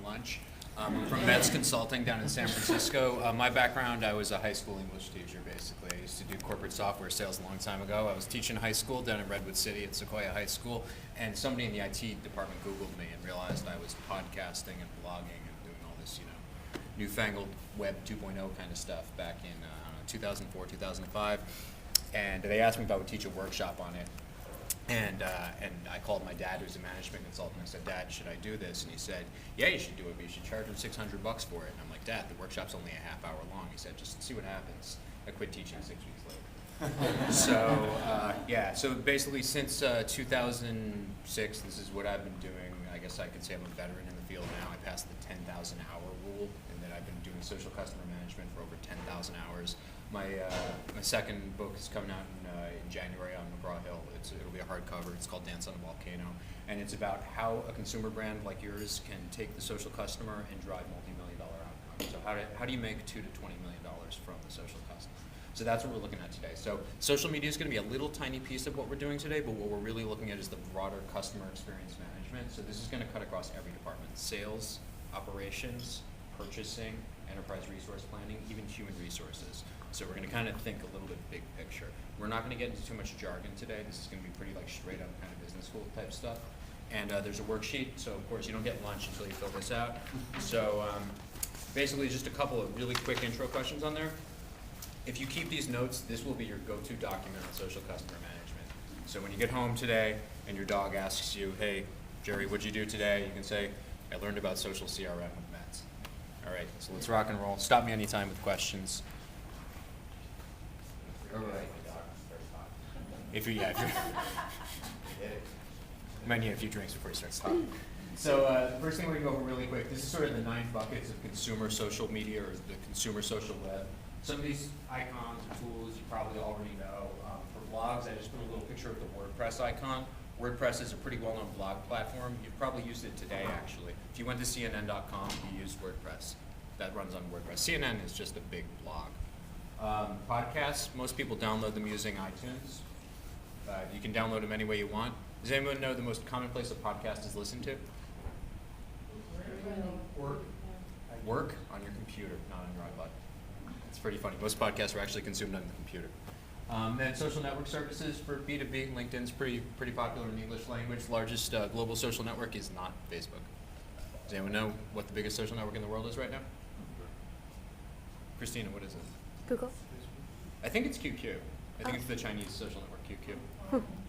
lunch. I'm from Metz Consulting down in San Francisco. My background, I was a high school English teacher, basically. I used to do corporate software sales a long time ago. I was teaching high school down in Redwood City at Sequoia High School, and somebody in the IT department Googled me and realized I was podcasting and blogging and doing all this, newfangled Web 2.0 kind of stuff back in 2004, 2005. And they asked me if I would teach a workshop on it. And I called my dad, who's a management consultant. I said, Dad, should I do this? And he said, yeah, you should do it, but you should charge him $600 for it. And I'm like, Dad, the workshop's only a half hour long. He said, just see what happens. I quit teaching 6 weeks later. So basically since 2006, this is what I've been doing. I guess I could say I'm a veteran in the field now. I passed the 10,000 hour rule, and then I've been doing social customer management for over 10,000 hours. My second book is coming out in January on McGraw-Hill. It'll be a hardcover. It's called Dance on a Volcano, and it's about how a consumer brand like yours can take the social customer and drive multi-million-dollar outcomes. So how do you make $2 to $20 million from the social customer? So that's what we're looking at today. So social media is going to be a little tiny piece of what we're doing today, but what we're really looking at is the broader customer experience management. So this is going to cut across every department: sales, operations, purchasing, enterprise resource planning, even human resources. So we're going to kind of think a little bit big picture. We're not going to get into too much jargon today. This is going to be pretty straight up kind of business school type stuff. And there's a worksheet, so of course you don't get lunch until you fill this out. So basically just a couple of really quick intro questions on there. If you keep these notes, this will be your go-to document on social customer management. So when you get home today and your dog asks you, hey, Jerry, what'd you do today? You can say, I learned about social CRM with Metz. All right, so let's rock and roll. Stop me anytime with questions. All right. If you might need a few drinks before you start talking. So the first thing we're going to go over really quick, this is sort of the 9 buckets of consumer social media, or the consumer social web. Some of these icons or tools you probably already know. For blogs, I just put a little picture of the WordPress icon. WordPress is a pretty well-known blog platform. You've probably used it today, actually. If you went to CNN.com, you used WordPress. That runs on WordPress. CNN is just a big blog. Podcasts, most people download them using iTunes. You can download them any way you want. Does anyone know the most common place a podcast is listened to? Work on your computer, not on your iPod. It's pretty funny. Most podcasts are actually consumed on the computer. Then social network services for B2B. LinkedIn's pretty popular in the English language. Largest global social network is not Facebook. Does anyone know what the biggest social network in the world is right now? Christina, what is it? Google. I think it's QQ. I think it's the Chinese social network, QQ.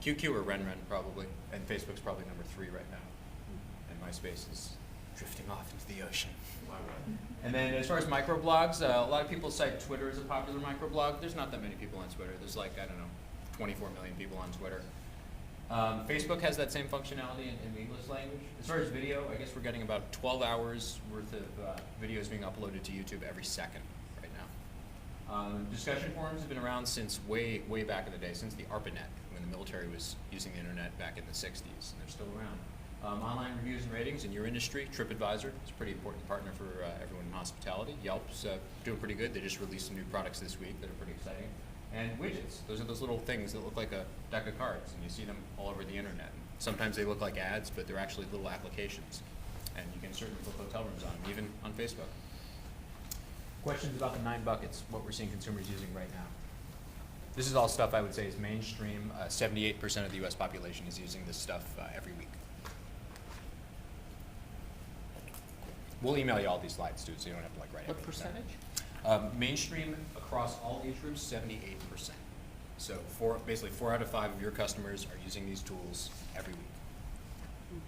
QQ or RenRen probably, and Facebook's probably number 3 right now. And MySpace is drifting off into the ocean. And then as far as microblogs, a lot of people cite Twitter as a popular microblog. There's not that many people on Twitter. There's 24 million people on Twitter. Facebook has that same functionality in the English language. As far as video, I guess we're getting about 12 hours worth of videos being uploaded to YouTube every second right now. Discussion forums have been around since way back in the day, since the ARPANET, when the military was using the internet back in the 60s, and they're still around. Online reviews and ratings in your industry, TripAdvisor is a pretty important partner for everyone in hospitality. Yelp's doing pretty good. They just released some new products this week that are pretty exciting. And widgets, those are those little things that look like a deck of cards, and you see them all over the internet. Sometimes they look like ads, but they're actually little applications. And you can certainly book hotel rooms on them, even on Facebook. Questions about the 9 buckets, what we're seeing consumers using right now. This is all stuff I would say is mainstream. 78% of the US population is using this stuff every week. We'll email you all these slides too, so you don't have to write What everything percentage? down. Mainstream across all age groups, 78%. So basically 4 out of 5 of your customers are using these tools every week.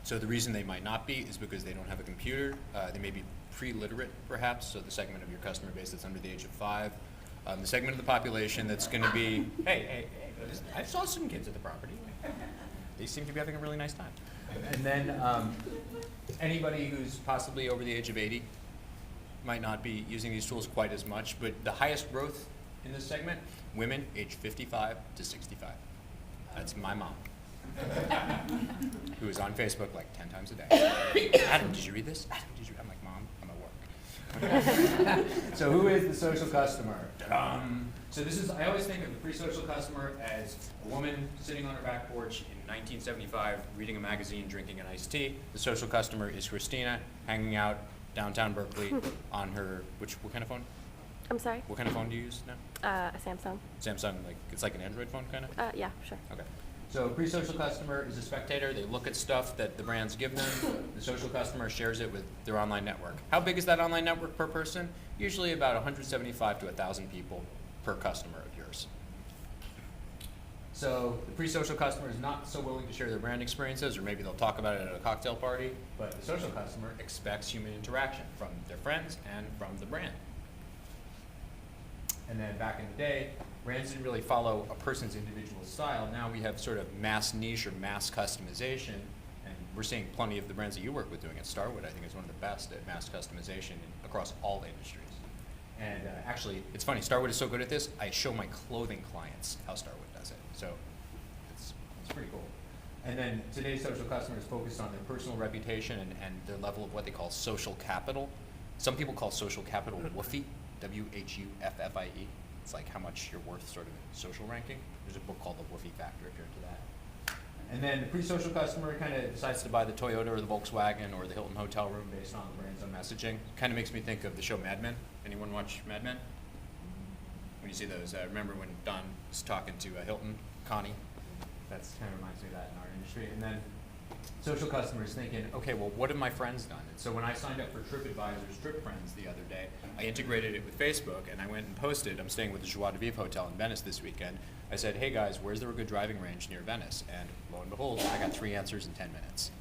So the reason they might not be is because they don't have a computer. They may be pre-literate, perhaps, so the segment of your customer base that's under the age of 5. The segment of the population that's going to be, hey, I saw some kids at the property. They seem to be having a really nice time. And then anybody who's possibly over the age of 80 might not be using these tools quite as much, but the highest growth in this segment, women age 55 to 65. That's my mom, who is on Facebook 10 times a day. Adam, did you read this? Adam, did you? I'm like, Mom, I'm at So who is the social customer? Ta-dum. So I always think of the pre-social customer as a woman sitting on her back porch in 1975, reading a magazine, drinking an iced tea. The social customer is Christina, hanging out downtown Berkeley on her, what kind of phone? I'm sorry? What kind of phone do you use now? A Samsung. Samsung, it's like an Android phone, kind of? Yeah, sure. Okay. So pre-social customer is a spectator. They look at stuff that the brands give them. The social customer shares it with their online network. How big is that online network per person? Usually about 175 to 1,000 people per customer of yours. So the pre-social customer is not so willing to share their brand experiences, or maybe they'll talk about it at a cocktail party, but the social customer expects human interaction from their friends and from the brand. And then back in the day, brands didn't really follow a person's individual style. Now we have sort of mass niche or mass customization, and we're seeing plenty of the brands that you work with doing it. Starwood, I think, is one of the best at mass customization across all industries. And actually, it's funny, Starwood is so good at this, I show my clothing clients how Starwood does it. So it's pretty cool. And then today's social customer is focused on their personal reputation and their level of what they call social capital. Some people call social capital woofy, W-H-U-F-F-I-E. It's like how much you're worth sort of in social ranking. There's a book called The Woofy Factor if you're into that. And then the pre-social customer kind of decides to buy the Toyota or the Volkswagen or the Hilton hotel room based on the brand's own messaging. Kind of makes me think of the show Mad Men. Anyone watch Mad Men? When you see those, remember when Don was talking to Hilton, Connie? That's kind of reminds me of that in our industry. And then social customers thinking, okay, well, what have my friends done? And so when I signed up for TripAdvisor's Trip Friends the other day, I integrated it with Facebook, and I went and posted, I'm staying with the Joie de Vivre Hotel in Venice this weekend. I said, hey guys, where's there a good driving range near Venice? And lo and behold, I got 3 answers in 10 minutes.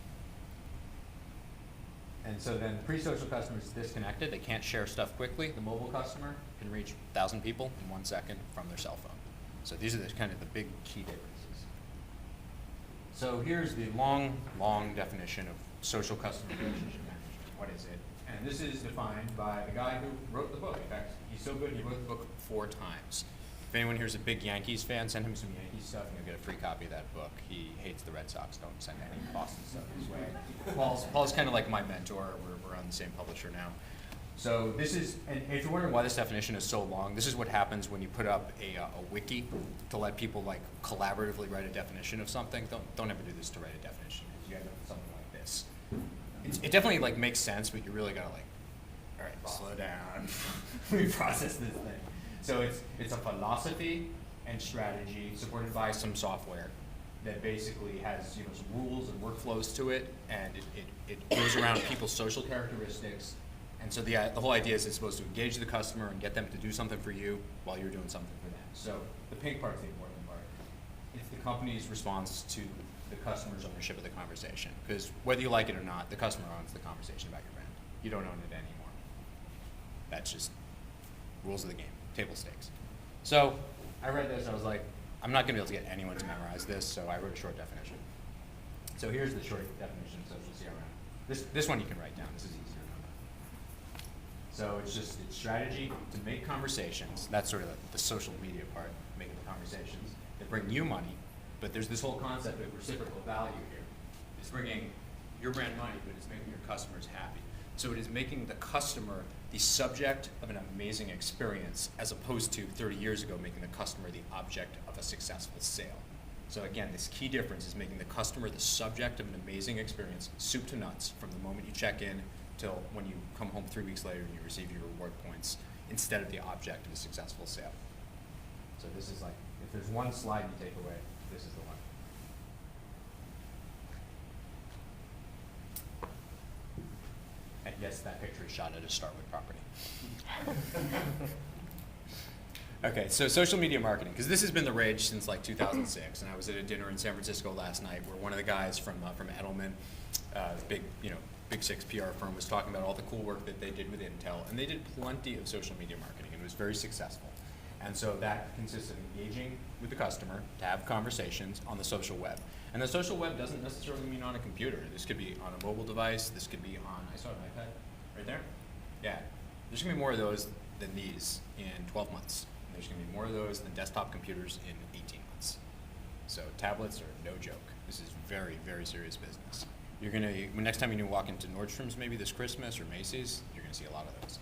And so then pre-social customers is disconnected. They can't share stuff quickly. The mobile customer can reach 1,000 people in 1 second from their cell phone. So these are kind of the big key differences. So here's the long, long definition of social customer relationship management. What is it? And this is defined by the guy who wrote the book. In fact, he's so good he wrote the book 4 times. If anyone here's a big Yankees fan, send him some Yankees stuff and you'll get a free copy of that book. He hates the Red Sox. Don't send any Boston stuff his way. Paul's kind of like my mentor. We're on the same publisher now. So this is, and if you're wondering why this definition is so long, this is what happens when you put up a wiki to let people like collaboratively write a definition of something. Don't ever do this to write a definition. You end up with something like this. It definitely like makes sense, but you really gotta like, all right, slow down. We process this thing. So it's a philosophy and strategy supported by some software that basically has some rules and workflows to it, and it goes around people's social characteristics. And so the whole idea is it's supposed to engage the customer and get them to do something for you while you're doing something for them. So the pink part's the important part. It's the company's response to the customer's ownership of the conversation. Because whether you like it or not, the customer owns the conversation about your brand. You don't own it anymore. That's just rules of the game, table stakes. So I read this, I was like, I'm not gonna be able to get anyone to memorize this, so I wrote a short definition. So here's the short definition of social CRM. This one you can write down, this is easier. So it's strategy to make conversations. That's sort of the social media part, making the conversations that bring you money. But there's this whole concept of reciprocal value here. It's bringing your brand money, but it's making your customers happy. So it is making the customer the subject of an amazing experience, as opposed to 30 years ago making the customer the object of a successful sale. So again, this key difference is making the customer the subject of an amazing experience, soup to nuts, from the moment you check in till when you come home 3 weeks later and you receive your reward points, instead of the object of a successful sale. So this is like, if there's one slide you take away, this is the one. And yes, that picture is shot at a Starwood property. Okay, so social media marketing, because this has been the rage since like 2006, and I was at a dinner in San Francisco last night where one of the guys from Edelman, big Six PR firm, was talking about all the cool work that they did with Intel, and they did plenty of social media marketing, and it was very successful. And so that consists of engaging with the customer to have conversations on the social web. And the social web doesn't necessarily mean on a computer. This could be on a mobile device. This could be on, I saw an iPad right there. Yeah, there's gonna be more of those than these in 12 months. And there's gonna be more of those than desktop computers in 18 months. So tablets are no joke. This is very, very serious business. You're gonna, next time you walk into Nordstrom's maybe this Christmas or Macy's, you're gonna see a lot of those.